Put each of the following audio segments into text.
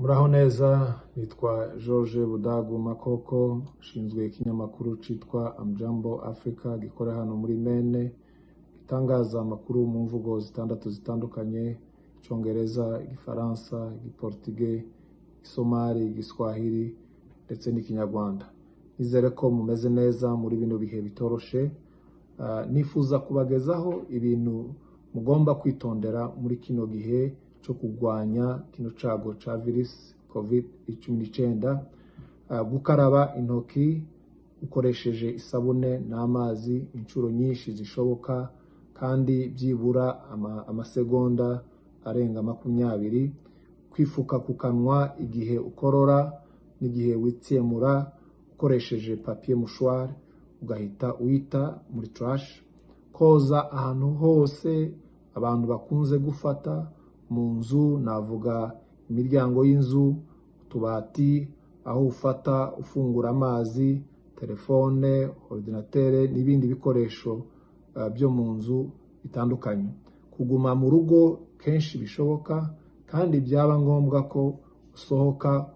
Muraho neza, nitwa George Budagu Makoko, nshinzwe ikinyamakuru citwa Amjambo Africa gikora hano muri Maine, gitangaza amakuru mu mvugo zitandukanye: Icongereza, Igifaransa, Igiportugais, Igisomali, Igiswahili ndetse n'Ikinyarwanda. Nizere ko mumeze neza muri bino bihe bitoroshe. Nifuza kubagezaho ibintu mugomba kwitondera muri kino gihe cyo kugwanya kino cago ca virus COVID-19. Gukaraba intoki ukoresheje isabune n'amazi inshuro nyinshi zishoboka, kandi byibura amasegonda arenga 20. Kwifuka ku kanwa igihe ukorora n'igihe witsemura ukoresheje papier mouchoir ugahita uyita muri trash. Koza ahantu hose abantu bakunze gufata mu nzu, navuga imiryango y'inzu, utubati, aho ufata ufungura amazi, telefone, ordinateur n'ibindi bikoresho byo mu nzu bitandukanye. Kuguma mu rugo kenshi bishoboka, kandi byaba ngombwa ko usohoka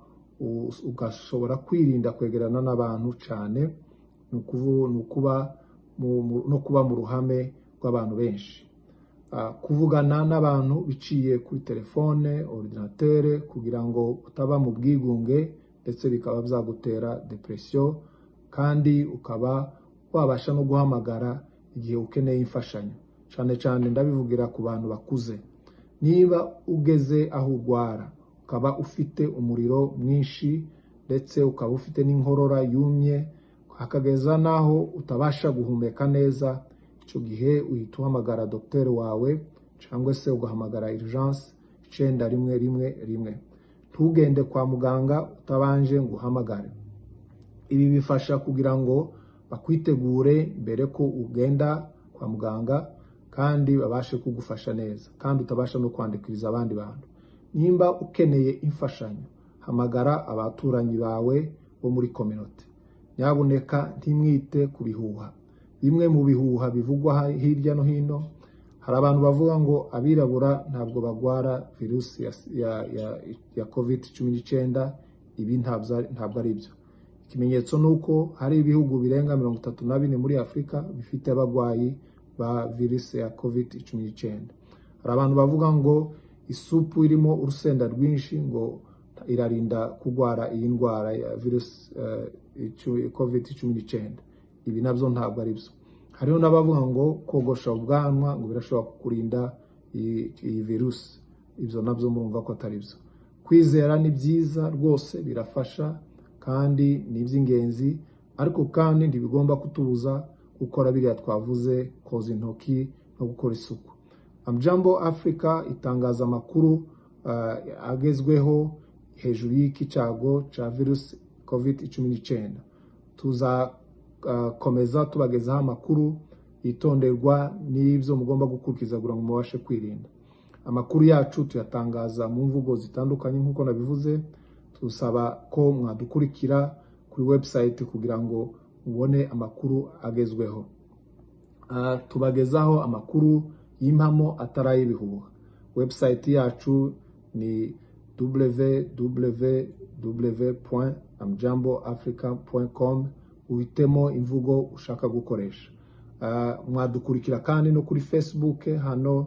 ugashobora kwirinda kwegerana n'abantu cyane, no kuba mu ruhame rw'abantu benshi. Kuvugana n'abantu biciye kuri telefone, ordinateur, kugira ngo utaba mu bwigunge ndetse bikaba byagutera depression, kandi ukaba wabasha no guhamagara igihe ukeneye imfashanyo. Cyane ndabivugira ku bantu bakuze. Niba ugeze aho ugwara ukaba ufite umuriro mwinshi ndetse ukaba ufite n'inkorora yumye, hakageza naho utabasha guhumeka neza, icyo gihe uhita uhamagara docteur wawe cyangwa se ugahamagara urgence 911. Ntugende kwa muganga utabanje ngo uhamagare. Ibi bifasha kugira ngo bakwitegure mbere ko ugenda kwa muganga, kandi babashe kugufasha neza, kandi utabasha no kwandikiriza abandi bantu. Nimba ukeneye imfashanyo, hamagara abaturanyi bawe bo muri community. Nyabuneka ntimwite ku bihuha. Bimwe mu bihuha bivugwa hirya no hino, hari abantu bavuga ngo abirabura ntabwo bagwara virus ya COVID-19. Ibi ntabwo ari byo. Ikimenyetso nuko hari ibihugu birenga 34 muri Afrika bifite abagwayi ba virus ya COVID-19. Hari abantu bavuga ngo isupu irimo urusenda rwinshi ngo irarinda kugwara iyi ndwara ya virus COVID-19. Ibi nabyo ntabwo ari byo. Hariho n'abavuga ngo kogosha ubwanwa ngo birashobora kukurinda iyi virus. Ibyo nabyo murumva ko atari byo. Kwizera ni byiza rwose, birafasha kandi ni iby'ingenzi, ariko kandi ntibigomba kutubuza gukora biriya twavuze: koza intoki no gukora isuku. Amjambo Africa itangaza amakuru agezweho hejuru y'iki cago ca virus COVID-19. Komeza tubagezaho amakuru yitonderwa n'ibyo mugomba gukurikiza kugira ngo mubashe kwirinda. Amakuru yacu tuyatangaza mu mvugo zitandukanye nk'uko nabivuze. Tusaba ko mwadukurikira kuri website kugira ngo mubone amakuru agezweho. Tubagezaho amakuru y'impamo atari ibihuha. Website yacu ni www.amjamboafrica.com. Uhitemo imvugo ushaka gukoresha. Mwadukurikira kandi no kuri Facebook. Hano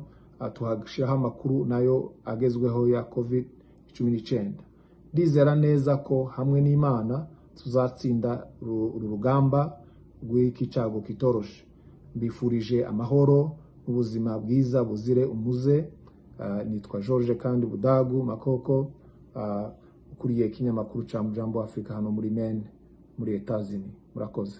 tuhashiraho amakuru nayo agezweho ya COVID-19. Ndizera neza ko hamwe n'Imana tuzatsinda urugamba rw'iki cago kitoroshe. Mbifurije amahoro n'ubuzima bwiza buzire umuze. Nitwa George kandi Budagu Makoko, ukuriye ikinyamakuru ca Amjambo Africa hano muri Maine muri Etats-Unis. Murakoze.